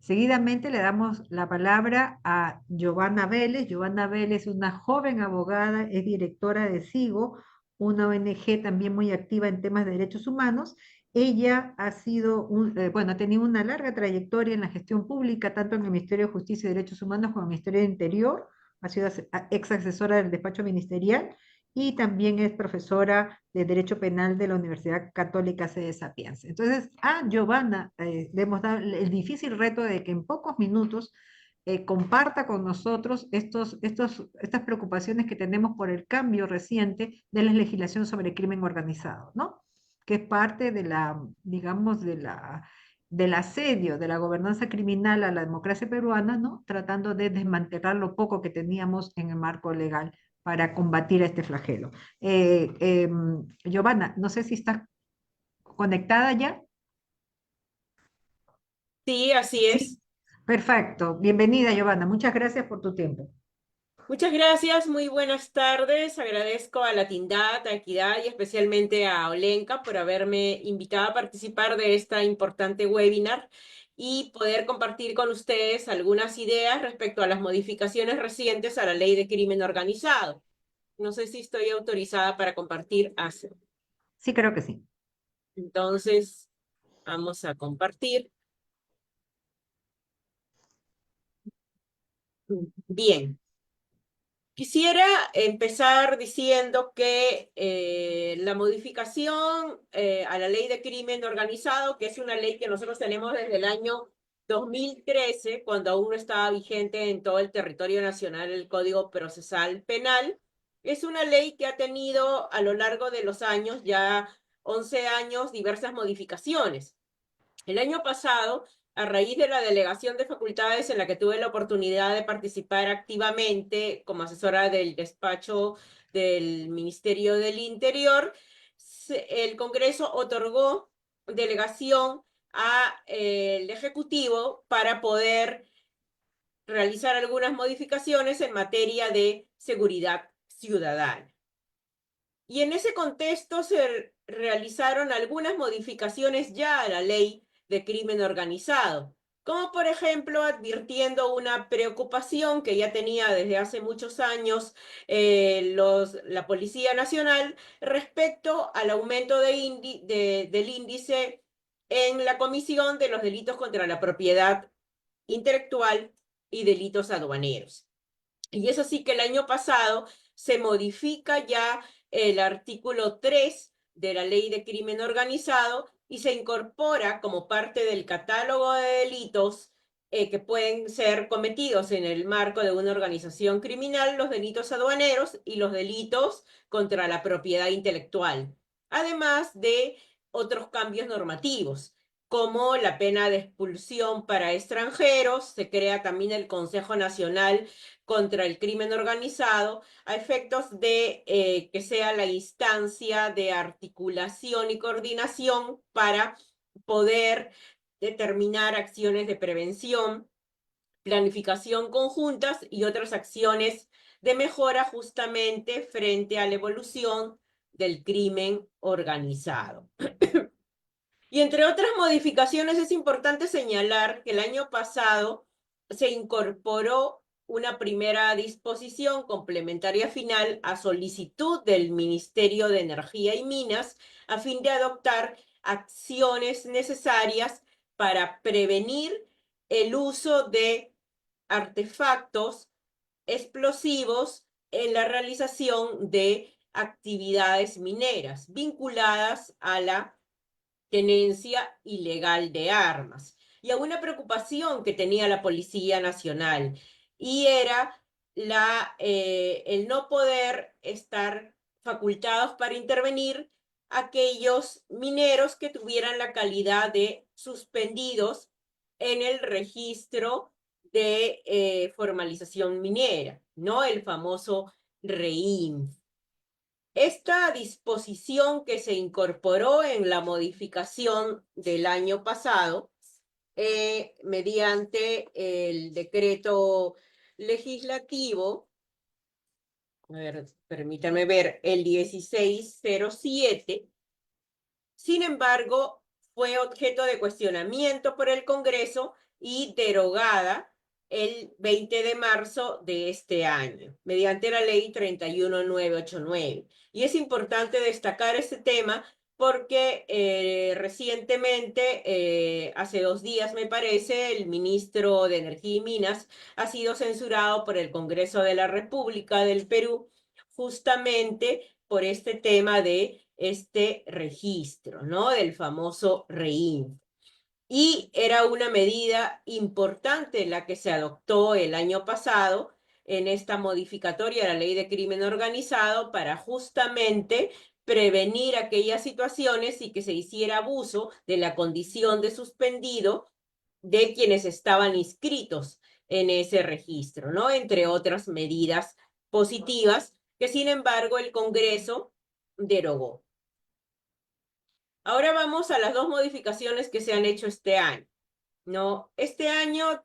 Seguidamente le damos la palabra a Giovanna Vélez. Giovanna Vélez es una joven abogada, es directora de SIGO, una ONG también muy activa en temas de derechos humanos. Ella ha sido, bueno, ha tenido una larga trayectoria en la gestión pública, tanto en el Ministerio de Justicia y Derechos Humanos como en el Ministerio del Interior. Ha sido ex asesora del despacho ministerial y también es profesora de Derecho Penal de la Universidad Católica Sede Sapienza. Entonces, a Giovanna le hemos dado el difícil reto de que en pocos minutos comparta con nosotros estas preocupaciones que tenemos por el cambio reciente de la legislación sobre el crimen organizado, ¿no? Que es parte de la, digamos, del asedio de la gobernanza criminal a la democracia peruana, ¿no? Tratando de desmantelar lo poco que teníamos en el marco legal para combatir este flagelo. Giovanna, no sé si estás conectada ya. Sí, así es. Perfecto. Bienvenida, Giovanna. Muchas gracias por tu tiempo. Muchas gracias, muy buenas tardes. Agradezco a la Tindad, a Equidad y especialmente a Olenka por haberme invitado a participar de esta importante webinar y poder compartir con ustedes algunas ideas respecto a las modificaciones recientes a la Ley de Crimen Organizado. No sé si estoy autorizada para compartir. Sí, creo que sí. Entonces, vamos a compartir. Bien. Quisiera empezar diciendo que la modificación a la ley de crimen organizado, que es una ley que nosotros tenemos desde el año 2013, cuando aún no estaba vigente en todo el territorio nacional el Código Procesal Penal, es una ley que ha tenido a lo largo de los años, ya 11 años, diversas modificaciones. El año pasado, a raíz de la delegación de facultades en la que tuve la oportunidad de participar activamente como asesora del despacho del Ministerio del Interior, el Congreso otorgó delegación al Ejecutivo para poder realizar algunas modificaciones en materia de seguridad ciudadana. Y en ese contexto se realizaron algunas modificaciones ya a la ley de crimen organizado, como por ejemplo advirtiendo una preocupación que ya tenía desde hace muchos años la Policía Nacional respecto al aumento del índice en la comisión de los delitos contra la propiedad intelectual y delitos aduaneros. Y es así que el año pasado se modifica ya el artículo 3 de la Ley de Crimen Organizado y se incorpora como parte del catálogo de delitos que pueden ser cometidos en el marco de una organización criminal, los delitos aduaneros y los delitos contra la propiedad intelectual, además de otros cambios normativos como la pena de expulsión para extranjeros. Se crea también el Consejo Nacional contra el Crimen Organizado a efectos de que sea la instancia de articulación y coordinación para poder determinar acciones de prevención, planificación conjuntas y otras acciones de mejora justamente frente a la evolución del crimen organizado. Y entre otras modificaciones es importante señalar que el año pasado se incorporó una primera disposición complementaria final a solicitud del Ministerio de Energía y Minas a fin de adoptar acciones necesarias para prevenir el uso de artefactos explosivos en la realización de actividades mineras vinculadas a la tenencia ilegal de armas y a una preocupación que tenía la Policía Nacional, y era el no poder estar facultados para intervenir aquellos mineros que tuvieran la calidad de suspendidos en el registro de formalización minera, ¿no? El famoso REINF. Esta disposición que se incorporó en la modificación del año pasado, mediante el decreto legislativo, a ver, permítame ver, el 1607, sin embargo, fue objeto de cuestionamiento por el Congreso y derogada el 20 de marzo de este año, mediante la ley 31989. Y es importante destacar este tema porque recientemente, hace 2 días me parece, el ministro de Energía y Minas ha sido censurado por el Congreso de la República del Perú justamente por este tema de este registro, ¿no? Del famoso REINFO. Y era una medida importante la que se adoptó el año pasado en esta modificatoria de la Ley de Crimen Organizado para justamente prevenir aquellas situaciones y que se hiciera abuso de la condición de suspendido de quienes estaban inscritos en ese registro, ¿no? Entre otras medidas positivas que, sin embargo, el Congreso derogó. Ahora vamos a las dos modificaciones que se han hecho este año. No, este año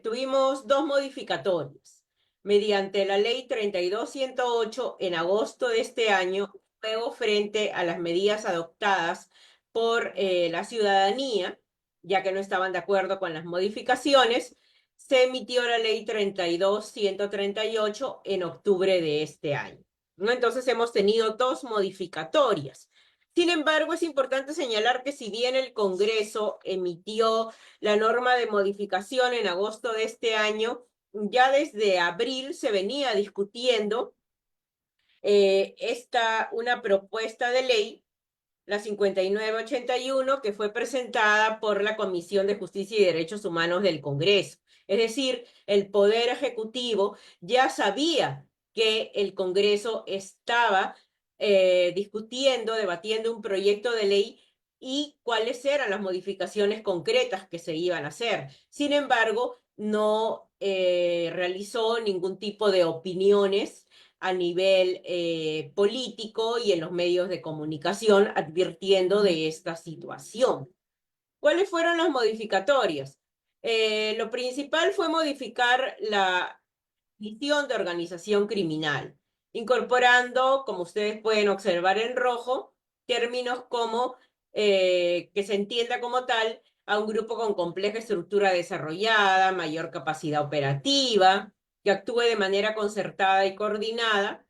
tuvimos dos modificatorios. Mediante la ley 32108 en agosto de este año, luego frente a las medidas adoptadas por la ciudadanía, ya que no estaban de acuerdo con las modificaciones, se emitió la ley 32138 en octubre de este año, ¿no? Entonces hemos tenido dos modificatorias. Sin embargo, es importante señalar que si bien el Congreso emitió la norma de modificación en agosto de este año, ya desde abril se venía discutiendo una propuesta de ley, la 5981, que fue presentada por la Comisión de Justicia y Derechos Humanos del Congreso. Es decir, el Poder Ejecutivo ya sabía que el Congreso estaba discutiendo, debatiendo un proyecto de ley y cuáles eran las modificaciones concretas que se iban a hacer. Sin embargo, no realizó ningún tipo de opiniones a nivel político y en los medios de comunicación advirtiendo de esta situación. ¿Cuáles fueron las modificatorias? Lo principal fue modificar la definición de organización criminal, incorporando, como ustedes pueden observar en rojo, términos como que se entienda como tal a un grupo con compleja estructura desarrollada, mayor capacidad operativa, que actúe de manera concertada y coordinada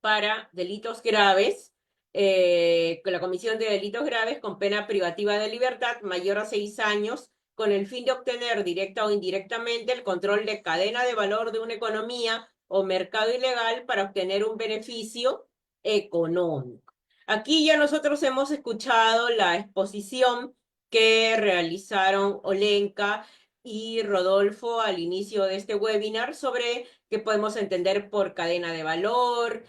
para delitos graves, con la comisión de delitos graves con pena privativa de libertad mayor a 6 años, con el fin de obtener directa o indirectamente el control de cadena de valor de una economía o mercado ilegal para obtener un beneficio económico. Aquí ya nosotros hemos escuchado la exposición que realizaron Olenka y Rodolfo al inicio de este webinar sobre qué podemos entender por cadena de valor,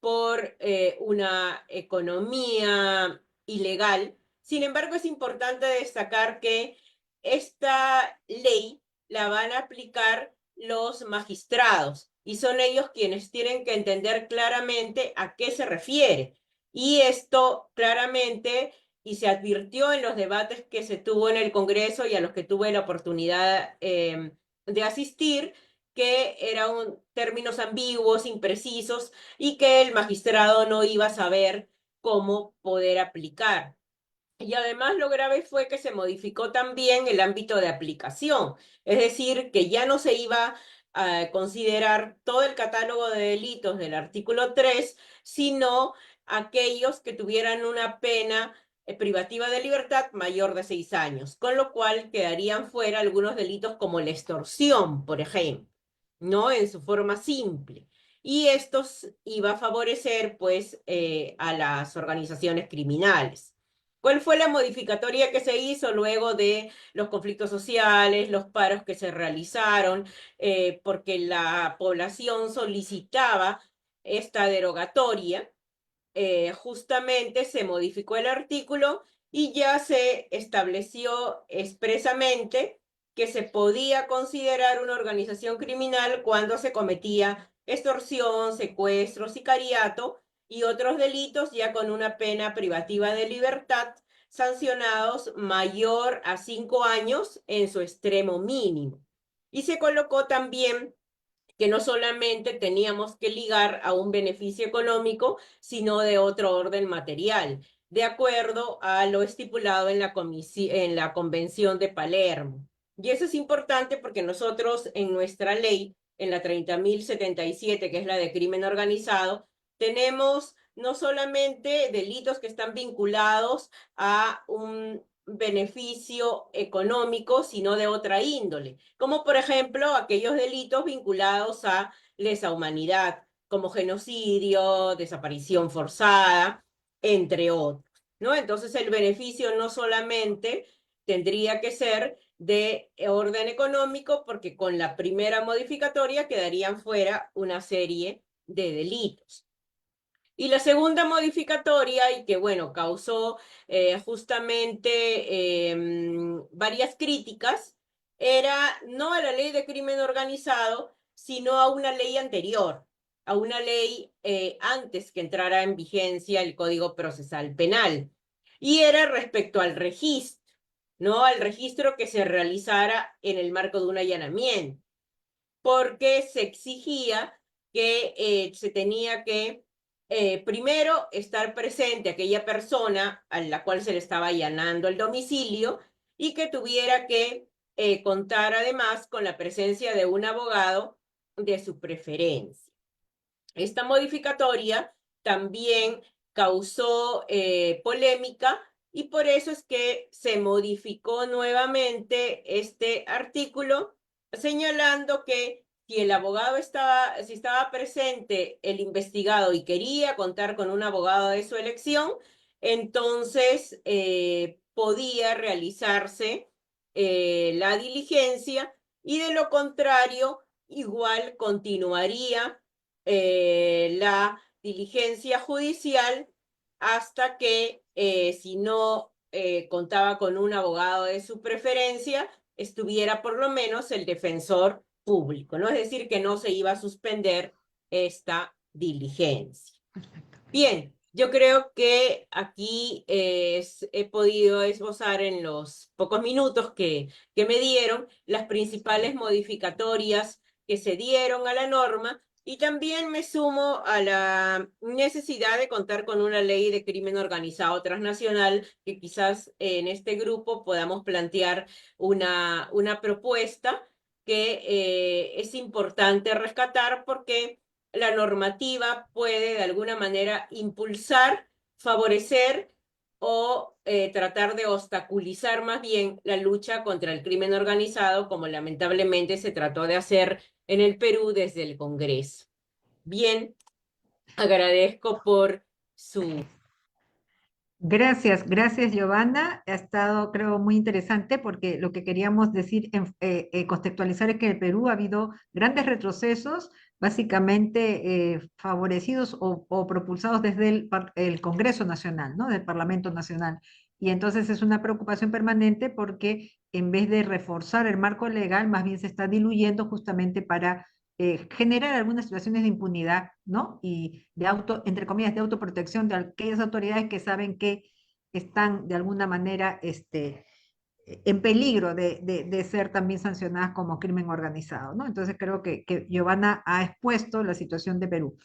por una economía ilegal. Sin embargo, es importante destacar que esta ley la van a aplicar los magistrados y son ellos quienes tienen que entender claramente a qué se refiere. Y esto claramente, y se advirtió en los debates que se tuvo en el Congreso y a los que tuve la oportunidad de asistir, que eran términos ambiguos, imprecisos, y que el magistrado no iba a saber cómo poder aplicar. Y además lo grave fue que se modificó también el ámbito de aplicación, es decir, que ya no se iba a considerar todo el catálogo de delitos del artículo 3, sino aquellos que tuvieran una pena privativa de libertad mayor de 6 años, con lo cual quedarían fuera algunos delitos como la extorsión, por ejemplo, ¿no? En su forma simple. Y esto iba a favorecer, pues, a las organizaciones criminales. ¿Cuál fue la modificatoria que se hizo luego de los conflictos sociales, los paros que se realizaron, porque la población solicitaba esta derogatoria? Justamente se modificó el artículo y ya se estableció expresamente que se podía considerar una organización criminal cuando se cometía extorsión, secuestro, sicariato y otros delitos ya con una pena privativa de libertad sancionados mayor a 5 años en su extremo mínimo. Y se colocó también que no solamente teníamos que ligar a un beneficio económico, sino de otro orden material. de acuerdo a lo estipulado en en la Convención de Palermo. Y eso es importante porque nosotros en nuestra ley, en la 30.077, que es la de crimen organizado, tenemos no solamente delitos que están vinculados a un beneficio económico, sino de otra índole, como por ejemplo aquellos delitos vinculados a lesa humanidad, como genocidio, desaparición forzada, entre otros, ¿no? Entonces el beneficio no solamente tendría que ser de orden económico, porque con la primera modificatoria quedarían fuera una serie de delitos. Y la segunda modificatoria, y que bueno, causó justamente varias críticas, era no a la ley de crimen organizado, sino a una ley anterior, a una ley antes que entrara en vigencia el Código Procesal Penal. Y era respecto al registro, no al registro que se realizara en el marco de un allanamiento, porque se exigía que se tenía que primero estar presente aquella persona a la cual se le estaba allanando el domicilio y que tuviera que contar además con la presencia de un abogado de su preferencia. Esta modificatoria también causó polémica y por eso es que se modificó nuevamente este artículo señalando que si el abogado si estaba presente el investigado y quería contar con un abogado de su elección, entonces podía realizarse la diligencia y de lo contrario, igual continuaría la diligencia judicial hasta que, si no contaba con un abogado de su preferencia, estuviera por lo menos el defensor público, ¿no? Es decir, que no se iba a suspender esta diligencia. Bien, yo creo que aquí he podido esbozar en los pocos minutos que me dieron las principales modificatorias que se dieron a la norma y también me sumo a la necesidad de contar con una ley de crimen organizado transnacional que quizás en este grupo podamos plantear una propuesta que es importante rescatar porque la normativa puede de alguna manera impulsar, favorecer o tratar de obstaculizar más bien la lucha contra el crimen organizado, como lamentablemente se trató de hacer en el Perú desde el Congreso. Bien, agradezco por su... Gracias, gracias Giovanna. Ha estado, creo, muy interesante porque lo que queríamos decir, contextualizar es que en el Perú ha habido grandes retrocesos, básicamente favorecidos o propulsados desde el Congreso Nacional, ¿no? Del Parlamento Nacional. Y entonces es una preocupación permanente porque en vez de reforzar el marco legal, más bien se está diluyendo justamente para generar algunas situaciones de impunidad, ¿no? Y de entre comillas, de autoprotección de aquellas autoridades que saben que están de alguna manera en peligro de ser también sancionadas como crimen organizado, ¿no? Entonces creo que Giovanna ha expuesto la situación de Perú.